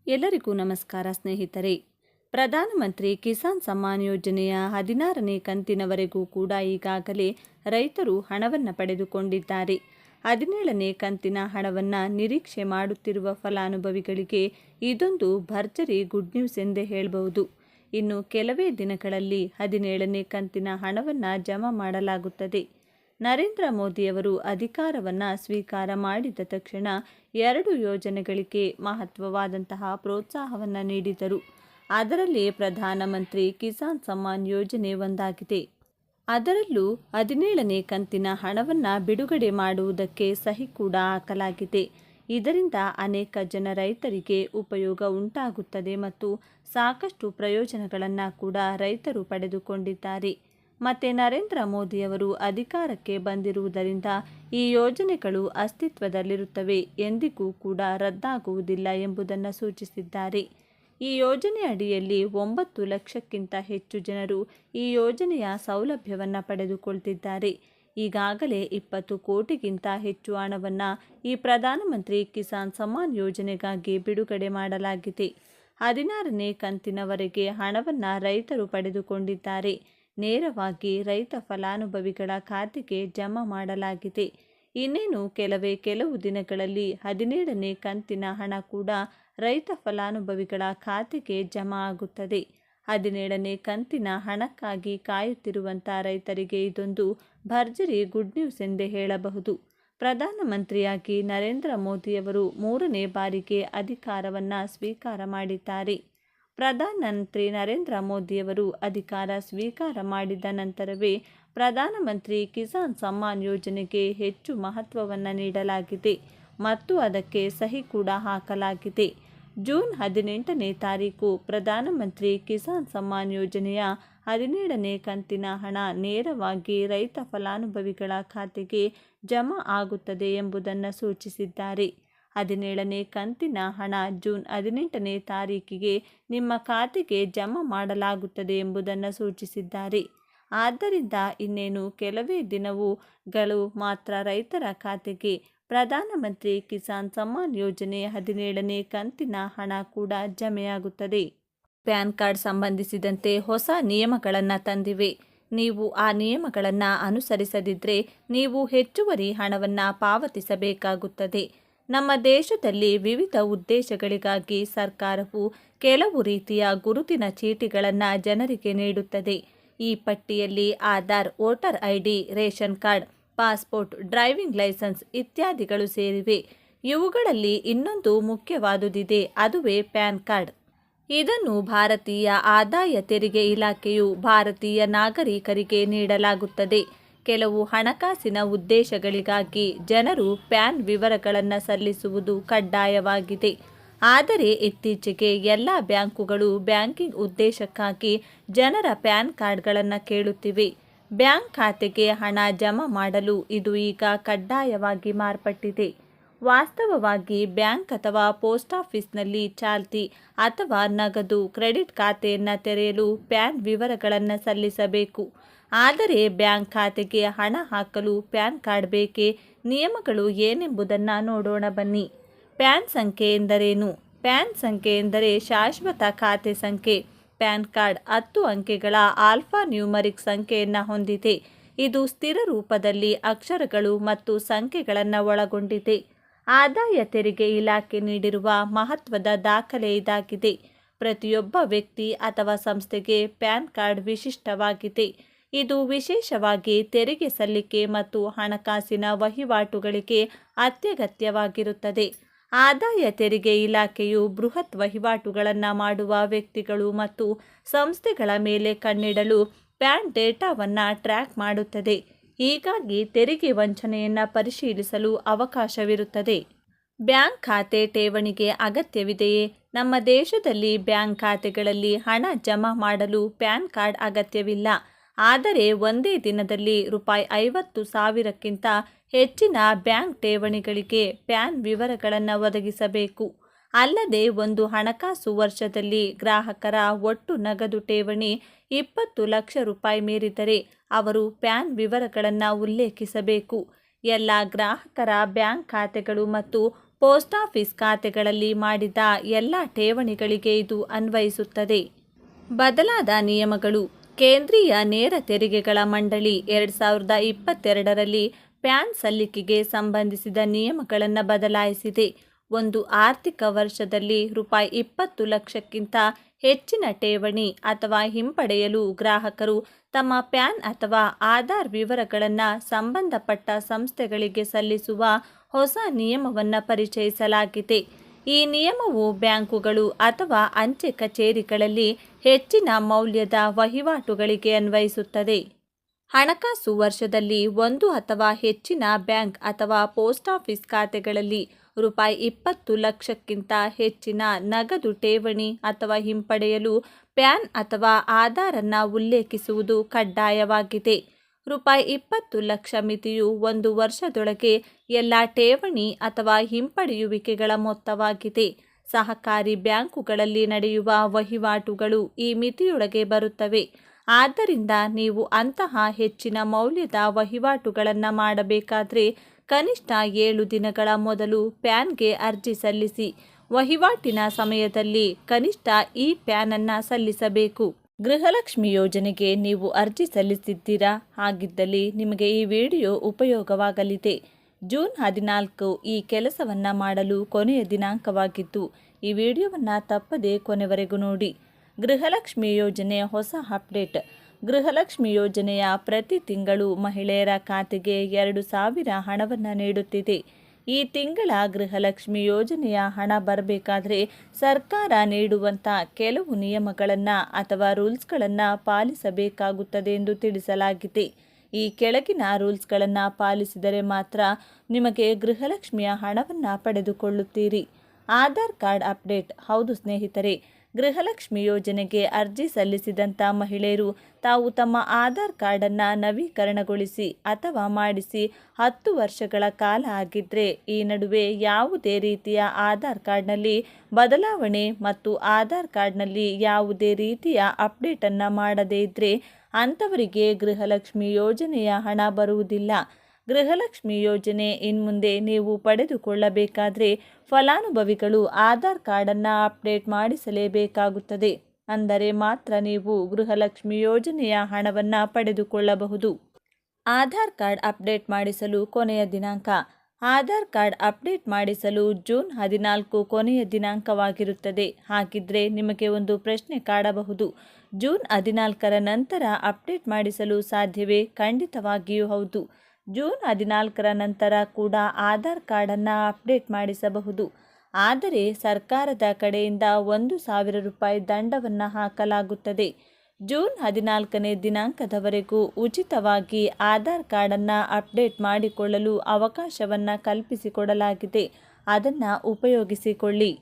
ಎಲ್ಲರಿಗೂ ನಮಸ್ಕಾರ ಸ್ನೇಹಿತರೆ. ಪ್ರಧಾನಮಂತ್ರಿ ಕಿಸಾನ್ ಸಮ್ಮಾನ್ ಯೋಜನೆಯ 16ನೇ ಕಂತಿನವರೆಗೂ ಕೂಡ ಈಗಾಗಲೇ ರೈತರು ಹಣವನ್ನು ಪಡೆದುಕೊಂಡಿದ್ದಾರೆ. 17ನೇ ಕಂತಿನ ಹಣವನ್ನು ನಿರೀಕ್ಷೆ ಮಾಡುತ್ತಿರುವ ಫಲಾನುಭವಿಗಳಿಗೆ ಇದೊಂದು ಭರ್ಜರಿ ಗುಡ್ ನ್ಯೂಸ್ ಎಂದೇ ಹೇಳಬಹುದು. ಇನ್ನು ಕೆಲವೇ ದಿನಗಳಲ್ಲಿ 17ನೇ ಕಂತಿನ ಹಣವನ್ನು ಜಮಾ ಮಾಡಲಾಗುತ್ತದೆ. ನರೇಂದ್ರ ಮೋದಿಯವರು ಅಧಿಕಾರವನ್ನು ಸ್ವೀಕಾರ ಮಾಡಿದ ತಕ್ಷಣ 2 ಯೋಜನೆಗಳಿಗೆ ಮಹತ್ವವಾದಂತಹ ಪ್ರೋತ್ಸಾಹವನ್ನು ನೀಡಿದರು. ಅದರಲ್ಲಿ ಪ್ರಧಾನಮಂತ್ರಿ ಕಿಸಾನ್ ಸಮ್ಮಾನ್ ಯೋಜನೆ ಒಂದಾಗಿದೆ. ಅದರಲ್ಲೂ 17ನೇ ಕಂತಿನ ಹಣವನ್ನು ಬಿಡುಗಡೆ ಮಾಡುವುದಕ್ಕೆ ಸಹಿ ಕೂಡ ಹಾಕಲಾಗಿದೆ. ಇದರಿಂದ ಅನೇಕ ಜನ ರೈತರಿಗೆ ಉಪಯೋಗ ಉಂಟಾಗುತ್ತದೆ ಮತ್ತು ಸಾಕಷ್ಟು ಪ್ರಯೋಜನಗಳನ್ನು ಕೂಡ ರೈತರು ಪಡೆದುಕೊಂಡಿದ್ದಾರೆ. ಮತ್ತು ನರೇಂದ್ರ ಮೋದಿಯವರು ಅಧಿಕಾರಕ್ಕೆ ಬಂದಿರುವುದರಿಂದ ಈ ಯೋಜನೆಗಳು ಅಸ್ತಿತ್ವದಲ್ಲಿರುತ್ತವೆ, ಎಂದಿಗೂ ಕೂಡ ರದ್ದಾಗುವುದಿಲ್ಲ ಎಂಬುದನ್ನು ಸೂಚಿಸಿದ್ದಾರೆ. ಈ ಯೋಜನೆ ಅಡಿಯಲ್ಲಿ 9 ಲಕ್ಷಕ್ಕಿಂತ ಹೆಚ್ಚು ಜನರು ಈ ಯೋಜನೆಯ ಸೌಲಭ್ಯವನ್ನು ಪಡೆದುಕೊಳ್ತಿದ್ದಾರೆ. ಈಗಾಗಲೇ 20 ಕೋಟಿಗಿಂತ ಹೆಚ್ಚು ಹಣವನ್ನು ಈ ಪ್ರಧಾನಮಂತ್ರಿ ಕಿಸಾನ್ ಸಮ್ಮಾನ್ ಯೋಜನೆಗಾಗಿ ಬಿಡುಗಡೆ ಮಾಡಲಾಗಿದೆ. 16ನೇ ಕಂತಿನವರೆಗೆ ಹಣವನ್ನು ರೈತರು ಪಡೆದುಕೊಂಡಿದ್ದಾರೆ. ನೇರವಾಗಿ ರೈತ ಫಲಾನುಭವಿಗಳ ಖಾತೆಗೆ ಜಮಾ ಮಾಡಲಾಗಿದೆ. ಇನ್ನೇನು ಕೆಲವು ದಿನಗಳಲ್ಲಿ 17ನೇ ಕಂತಿನ ಹಣ ಕೂಡ ರೈತ ಫಲಾನುಭವಿಗಳ ಖಾತೆಗೆ ಜಮಾ ಆಗುತ್ತದೆ. 17ನೇ ಕಂತಿನ ಹಣಕ್ಕಾಗಿ ಕಾಯುತ್ತಿರುವಂಥ ರೈತರಿಗೆ ಇದೊಂದು ಭರ್ಜರಿ ಗುಡ್ ನ್ಯೂಸ್ ಎಂದೇ ಹೇಳಬಹುದು. ಪ್ರಧಾನಮಂತ್ರಿಯಾಗಿ ನರೇಂದ್ರ ಮೋದಿಯವರು 3ನೇ ಬಾರಿಗೆ ಅಧಿಕಾರವನ್ನು ಸ್ವೀಕಾರ ಮಾಡಿದ್ದಾರೆ. ಪ್ರಧಾನಮಂತ್ರಿ ನರೇಂದ್ರ ಮೋದಿಯವರು ಅಧಿಕಾರ ಸ್ವೀಕಾರ ಮಾಡಿದ ನಂತರವೇ ಪ್ರಧಾನಮಂತ್ರಿ ಕಿಸಾನ್ ಸಮ್ಮಾನ್ ಯೋಜನೆಗೆ ಹೆಚ್ಚು ಮಹತ್ವವನ್ನು ನೀಡಲಾಗಿದೆ ಮತ್ತು ಅದಕ್ಕೆ ಸಹಿ ಕೂಡ ಹಾಕಲಾಗಿದೆ. ಜೂನ್ 18ನೇ ತಾರೀಕು ಪ್ರಧಾನಮಂತ್ರಿ ಕಿಸಾನ್ ಸಮ್ಮಾನ್ ಯೋಜನೆಯ 17ನೇ ಕಂತಿನ ಹಣ ನೇರವಾಗಿ ರೈತ ಫಲಾನುಭವಿಗಳ ಖಾತೆಗೆ ಜಮಾ ಆಗುತ್ತದೆ ಎಂಬುದನ್ನು ಸೂಚಿಸಿದ್ದಾರೆ. 17ನೇ ಕಂತಿನ ಹಣ ಜೂನ್ 18ನೇ ತಾರೀಕಿಗೆ ನಿಮ್ಮ ಖಾತೆಗೆ ಜಮಾ ಮಾಡಲಾಗುತ್ತದೆ ಎಂಬುದನ್ನು ಸೂಚಿಸಿದ್ದಾರೆ. ಆದ್ದರಿಂದ ಇನ್ನೇನು ಕೆಲವೇ ದಿನಗಳು ಮಾತ್ರ ರೈತರ ಖಾತೆಗೆ ಪ್ರಧಾನಮಂತ್ರಿ ಕಿಸಾನ್ ಸಮ್ಮಾನ್ ಯೋಜನೆ 17ನೇ ಕಂತಿನ ಹಣ ಕೂಡ ಜಮೆಯಾಗುತ್ತದೆ. ಪ್ಯಾನ್ ಕಾರ್ಡ್ ಸಂಬಂಧಿಸಿದಂತೆ ಹೊಸ ನಿಯಮಗಳನ್ನು ತಂದಿವೆ. ನೀವು ಆ ನಿಯಮಗಳನ್ನು ಅನುಸರಿಸದಿದ್ದರೆ ನೀವು ಹೆಚ್ಚುವರಿ ಹಣವನ್ನು ಪಾವತಿಸಬೇಕಾಗುತ್ತದೆ. ನಮ್ಮ ದೇಶದಲ್ಲಿ ವಿವಿಧ ಉದ್ದೇಶಗಳಿಗಾಗಿ ಸರ್ಕಾರವು ಕೆಲವು ರೀತಿಯ ಗುರುತಿನ ಚೀಟಿಗಳನ್ನು ಜನರಿಗೆ ನೀಡುತ್ತದೆ. ಈ ಪಟ್ಟಿಯಲ್ಲಿ Aadhaar, voter ID, ration card, passport, driving licence ಇತ್ಯಾದಿಗಳು ಸೇರಿವೆ. ಇವುಗಳಲ್ಲಿ ಇನ್ನೊಂದು ಮುಖ್ಯವಾದುದಿದೆ, ಅದುವೇ ಪ್ಯಾನ್ ಕಾರ್ಡ್. ಇದನ್ನು ಭಾರತೀಯ ಆದಾಯ ತೆರಿಗೆ ಇಲಾಖೆಯು ಭಾರತೀಯ ನಾಗರಿಕರಿಗೆ ನೀಡಲಾಗುತ್ತದೆ. ಕೆಲವು ಹಣಕಾಸಿನ ಉದ್ದೇಶಗಳಿಗಾಗಿ ಜನರು ಪ್ಯಾನ್ ವಿವರಗಳನ್ನು ಸಲ್ಲಿಸುವುದು ಕಡ್ಡಾಯವಾಗಿದೆ. ಆದರೆ ಇತ್ತೀಚೆಗೆ ಎಲ್ಲ ಬ್ಯಾಂಕುಗಳು ಬ್ಯಾಂಕಿಂಗ್ ಉದ್ದೇಶಕ್ಕಾಗಿ ಜನರ ಪ್ಯಾನ್ ಕಾರ್ಡ್ಗಳನ್ನು ಕೇಳುತ್ತಿವೆ. ಬ್ಯಾಂಕ್ ಖಾತೆಗೆ ಹಣ ಜಮಾ ಮಾಡಲು ಇದು ಈಗ ಕಡ್ಡಾಯವಾಗಿ ಮಾರ್ಪಟ್ಟಿದೆ. ವಾಸ್ತವವಾಗಿ ಬ್ಯಾಂಕ್ ಅಥವಾ ಪೋಸ್ಟ್ ಆಫೀಸ್ನಲ್ಲಿ ಚಾಲ್ತಿ ಅಥವಾ ನಗದು ಕ್ರೆಡಿಟ್ ಖಾತೆಯನ್ನು ತೆರೆಯಲು ಪ್ಯಾನ್ ವಿವರಗಳನ್ನು ಸಲ್ಲಿಸಬೇಕು. ಆದರೆ ಬ್ಯಾಂಕ್ ಖಾತೆಗೆ ಹಣ ಹಾಕಲು ಪ್ಯಾನ್ ಕಾರ್ಡ್ ಬೇಕೇ? ನಿಯಮಗಳು ಏನೆಂಬುದನ್ನು ನೋಡೋಣ ಬನ್ನಿ. ಪ್ಯಾನ್ ಸಂಖ್ಯೆ ಎಂದರೇನು? ಪ್ಯಾನ್ ಸಂಖ್ಯೆ ಎಂದರೆ ಶಾಶ್ವತ ಖಾತೆ ಸಂಖ್ಯೆ. ಪ್ಯಾನ್ ಕಾರ್ಡ್ 10 ಅಂಕೆಗಳ ಆಲ್ಫಾ ನ್ಯೂಮರಿಕ್ ಸಂಖ್ಯೆಯನ್ನು ಹೊಂದಿದೆ. ಇದು ಸ್ಥಿರ ರೂಪದಲ್ಲಿ ಅಕ್ಷರಗಳು ಮತ್ತು ಸಂಖ್ಯೆಗಳನ್ನು ಒಳಗೊಂಡಿದೆ. ಆದಾಯ ತೆರಿಗೆ ಇಲಾಖೆ ನೀಡಿರುವ ಮಹತ್ವದ ದಾಖಲೆ ಇದಾಗಿದೆ. ಪ್ರತಿಯೊಬ್ಬ ವ್ಯಕ್ತಿ ಅಥವಾ ಸಂಸ್ಥೆಗೆ ಪ್ಯಾನ್ ಕಾರ್ಡ್ ವಿಶಿಷ್ಟವಾಗಿದೆ. ಇದು ವಿಶೇಷವಾಗಿ ತೆರಿಗೆ ಸಲ್ಲಿಕೆ ಮತ್ತು ಹಣಕಾಸಿನ ವಹಿವಾಟುಗಳಿಗೆ ಅತ್ಯಗತ್ಯವಾಗಿರುತ್ತದೆ. ಆದಾಯ ತೆರಿಗೆ ಇಲಾಖೆಯು ಬೃಹತ್ ವಹಿವಾಟುಗಳನ್ನು ಮಾಡುವ ವ್ಯಕ್ತಿಗಳು ಮತ್ತು ಸಂಸ್ಥೆಗಳ ಮೇಲೆ ಕಣ್ಣಿಡಲು ಪ್ಯಾನ್ ಡೇಟಾವನ್ನು ಟ್ರ್ಯಾಕ್ ಮಾಡುತ್ತದೆ. ಹೀಗಾಗಿ ತೆರಿಗೆ ವಂಚನೆಯನ್ನು ಪರಿಶೀಲಿಸಲು ಅವಕಾಶವಿರುತ್ತದೆ. ಬ್ಯಾಂಕ್ ಖಾತೆ ಠೇವಣಿಗೆ ಅಗತ್ಯವಿದೆಯೇ? ನಮ್ಮ ದೇಶದಲ್ಲಿ ಬ್ಯಾಂಕ್ ಖಾತೆಗಳಲ್ಲಿ ಹಣ ಜಮಾ ಮಾಡಲು ಪ್ಯಾನ್ ಕಾರ್ಡ್ ಅಗತ್ಯವಿಲ್ಲ. ಆದರೆ ಒಂದೇ ದಿನದಲ್ಲಿ ₹50,000ಕ್ಕಿಂತ ಹೆಚ್ಚಿನ ಬ್ಯಾಂಕ್ ಠೇವಣಿಗಳಿಗೆ ಪ್ಯಾನ್ ವಿವರಗಳನ್ನು ಒದಗಿಸಬೇಕು. ಅಲ್ಲದೆ ಒಂದು ಹಣಕಾಸು ವರ್ಷದಲ್ಲಿ ಗ್ರಾಹಕರ ಒಟ್ಟು ನಗದು ಠೇವಣಿ ₹20 ಲಕ್ಷ ಮೀರಿದರೆ ಅವರು ಪ್ಯಾನ್ ವಿವರಗಳನ್ನು ಉಲ್ಲೇಖಿಸಬೇಕು. ಎಲ್ಲ ಗ್ರಾಹಕರ ಬ್ಯಾಂಕ್ ಖಾತೆಗಳು ಮತ್ತು ಪೋಸ್ಟ್ ಆಫೀಸ್ ಖಾತೆಗಳಲ್ಲಿ ಮಾಡಿದ ಎಲ್ಲ ಠೇವಣಿಗಳಿಗೆ ಇದು ಅನ್ವಯಿಸುತ್ತದೆ. ಬದಲಾದ ನಿಯಮಗಳು. ಕೇಂದ್ರೀಯ ನೇರ ತೆರಿಗೆಗಳ ಮಂಡಳಿ 2022ರಲ್ಲಿ ಪ್ಯಾನ್ ಸಲ್ಲಿಕೆಗೆ ಸಂಬಂಧಿಸಿದ ನಿಯಮಗಳನ್ನು ಬದಲಾಯಿಸಿದೆ. ಒಂದು ಆರ್ಥಿಕ ವರ್ಷದಲ್ಲಿ ₹20 ಲಕ್ಷಕ್ಕಿಂತ ಹೆಚ್ಚಿನ ಠೇವಣಿ ಅಥವಾ ಹಿಂಪಡೆಯಲು ಗ್ರಾಹಕರು ತಮ್ಮ ಪ್ಯಾನ್ ಅಥವಾ ಆಧಾರ್ ವಿವರಗಳನ್ನು ಸಂಬಂಧಪಟ್ಟ ಸಂಸ್ಥೆಗಳಿಗೆ ಸಲ್ಲಿಸುವ ಹೊಸ ನಿಯಮವನ್ನು ಪರಿಚಯಿಸಲಾಗಿದೆ. ಈ ನಿಯಮವು ಬ್ಯಾಂಕುಗಳು ಅಥವಾ ಅಂಚೆ ಕಚೇರಿಗಳಲ್ಲಿ ಹೆಚ್ಚಿನ ಮೌಲ್ಯದ ವಹಿವಾಟುಗಳಿಗೆ ಅನ್ವಯಿಸುತ್ತದೆ. ಹಣಕಾಸು ವರ್ಷದಲ್ಲಿ ಒಂದು ಅಥವಾ ಹೆಚ್ಚಿನ ಬ್ಯಾಂಕ್ ಅಥವಾ ಪೋಸ್ಟ್ ಆಫೀಸ್ ಖಾತೆಗಳಲ್ಲಿ ₹20 ಲಕ್ಷಕ್ಕಿಂತ ಹೆಚ್ಚಿನ ನಗದು ಠೇವಣಿ ಅಥವಾ ಹಿಂಪಡೆಯಲು ಪ್ಯಾನ್ ಅಥವಾ ಆಧಾರನ್ನು ಉಲ್ಲೇಖಿಸುವುದು ಕಡ್ಡಾಯವಾಗಿದೆ. ₹20 ಲಕ್ಷ ಮಿತಿಯು ಒಂದು ವರ್ಷದೊಳಗೆ ಎಲ್ಲ ಠೇವಣಿ ಅಥವಾ ಹಿಂಪಡೆಯುವಿಕೆಗಳ ಮೊತ್ತವಾಗಿದೆ. ಸಹಕಾರಿ ಬ್ಯಾಂಕುಗಳಲ್ಲಿ ನಡೆಯುವ ವಹಿವಾಟುಗಳು ಈ ಮಿತಿಯೊಳಗೆ ಬರುತ್ತವೆ. ಆದ್ದರಿಂದ ನೀವು ಅಂತಹ ಹೆಚ್ಚಿನ ಮೌಲ್ಯದ ವಹಿವಾಟುಗಳನ್ನು ಮಾಡಬೇಕಾದರೆ ಕನಿಷ್ಠ 7 ದಿನಗಳ ಮೊದಲು ಪ್ಯಾನ್ಗೆ ಅರ್ಜಿ ಸಲ್ಲಿಸಿ. ವಹಿವಾಟಿನ ಸಮಯದಲ್ಲಿ ಕನಿಷ್ಠ ಈ ಪ್ಯಾನ್ ಅನ್ನು ಸಲ್ಲಿಸಬೇಕು. ಗೃಹಲಕ್ಷ್ಮಿ ಯೋಜನೆಗೆ ನೀವು ಅರ್ಜಿ ಸಲ್ಲಿಸಿದ್ದೀರಾ? ಹಾಗಿದ್ದಲ್ಲಿ ನಿಮಗೆ ಈ ವಿಡಿಯೋ ಉಪಯೋಗವಾಗಲಿದೆ. ಜೂನ್ 14 ಈ ಕೆಲಸವನ್ನು ಮಾಡಲು ಕೊನೆಯ ದಿನಾಂಕವಾಗಿದ್ದು, ಈ ವಿಡಿಯೋವನ್ನು ತಪ್ಪದೇ ಕೊನೆವರೆಗೂ ನೋಡಿ. ಗೃಹಲಕ್ಷ್ಮಿ ಯೋಜನೆ ಹೊಸ ಅಪ್ಡೇಟ್. ಗೃಹಲಕ್ಷ್ಮಿ ಯೋಜನೆಯ ಪ್ರತಿ ತಿಂಗಳು ಮಹಿಳೆಯರ ಖಾತೆಗೆ 2,000 ಹಣವನ್ನು ನೀಡುತ್ತಿದೆ. ಈ ತಿಂಗಳ ಗೃಹಲಕ್ಷ್ಮಿ ಯೋಜನೆಯ ಹಣ ಬರಬೇಕಾದ್ರೆ ಸರ್ಕಾರ ನೀಡುವಂಥ ಕೆಲವು ನಿಯಮಗಳನ್ನು ಅಥವಾ ರೂಲ್ಸ್ಗಳನ್ನು ಪಾಲಿಸಬೇಕಾಗುತ್ತದೆ ಎಂದು ತಿಳಿಸಲಾಗಿದೆ. ಈ ಕೆಳಗಿನ ರೂಲ್ಸ್ಗಳನ್ನು ಪಾಲಿಸಿದರೆ ಮಾತ್ರ ನಿಮಗೆ ಗೃಹಲಕ್ಷ್ಮಿಯ ಹಣವನ್ನು ಪಡೆದುಕೊಳ್ಳುತ್ತೀರಿ. Aadhaar card update. ಹೌದು ಸ್ನೇಹಿತರೆ, ಗೃಹಲಕ್ಷ್ಮಿ ಯೋಜನೆಗೆ ಅರ್ಜಿ ಸಲ್ಲಿಸಿದಂಥ ಮಹಿಳೆಯರು ತಾವು ತಮ್ಮ ಆಧಾರ್ ಕಾರ್ಡನ್ನು ನವೀಕರಣಗೊಳಿಸಿ ಅಥವಾ ಮಾಡಿಸಿ 10 ವರ್ಷಗಳ ಕಾಲ ಆಗಿದ್ದರೆ, ಈ ನಡುವೆ ಯಾವುದೇ ರೀತಿಯ ಆಧಾರ್ ಕಾರ್ಡ್ನಲ್ಲಿ ಬದಲಾವಣೆ ಮತ್ತು ಆಧಾರ್ ಕಾರ್ಡ್ನಲ್ಲಿ ಯಾವುದೇ ರೀತಿಯ ಅಪ್ಡೇಟನ್ನು ಮಾಡದೇ ಇದ್ದರೆ ಅಂಥವರಿಗೆ ಗೃಹಲಕ್ಷ್ಮಿ ಯೋಜನೆಯ ಹಣ ಬರುವುದಿಲ್ಲ. ಗೃಹಲಕ್ಷ್ಮಿ ಯೋಜನೆ ಇನ್ಮುಂದೆ ನೀವು ಪಡೆದುಕೊಳ್ಳಬೇಕಾದರೆ ಫಲಾನುಭವಿಗಳು ಆಧಾರ್ ಕಾರ್ಡನ್ನು ಅಪ್ಡೇಟ್ ಮಾಡಿಸಲೇಬೇಕಾಗುತ್ತದೆ. ಅಂದರೆ ಮಾತ್ರ ನೀವು ಗೃಹಲಕ್ಷ್ಮಿ ಯೋಜನೆಯ ಹಣವನ್ನು ಪಡೆದುಕೊಳ್ಳಬಹುದು. ಆಧಾರ್ ಕಾರ್ಡ್ ಅಪ್ಡೇಟ್ ಮಾಡಿಸಲು ಕೊನೆಯ ದಿನಾಂಕ. ಆಧಾರ್ ಕಾರ್ಡ್ ಅಪ್ಡೇಟ್ ಮಾಡಿಸಲು ಜೂನ್ 14 ಕೊನೆಯ ದಿನಾಂಕವಾಗಿರುತ್ತದೆ. ಹಾಗಿದ್ರೆ ನಿಮಗೆ ಒಂದು ಪ್ರಶ್ನೆ ಕಾಡಬಹುದು, ಜೂನ್ 14ರ ನಂತರ ಅಪ್ಡೇಟ್ ಮಾಡಿಸಲು ಸಾಧ್ಯವೇ? ಖಂಡಿತವಾಗಿಯೂ ಹೌದು. ಜೂನ್ 14ರ ನಂತರ ಕೂಡ ಆಧಾರ್ ಕಾರ್ಡನ್ನು ಅಪ್ಡೇಟ್ ಮಾಡಿಸಬಹುದು. ಆದರೆ ಸರ್ಕಾರದ ಕಡೆಯಿಂದ ₹1,000 ದಂಡವನ್ನು ಹಾಕಲಾಗುತ್ತದೆ. ಜೂನ್ 14ನೇ ದಿನಾಂಕದವರೆಗೂ ಉಚಿತವಾಗಿ ಆಧಾರ್ ಕಾರ್ಡನ್ನು ಅಪ್ಡೇಟ್ ಮಾಡಿಕೊಳ್ಳಲು ಅವಕಾಶವನ್ನು ಕಲ್ಪಿಸಿಕೊಡಲಾಗಿದೆ. ಅದನ್ನು ಉಪಯೋಗಿಸಿಕೊಳ್ಳಿ.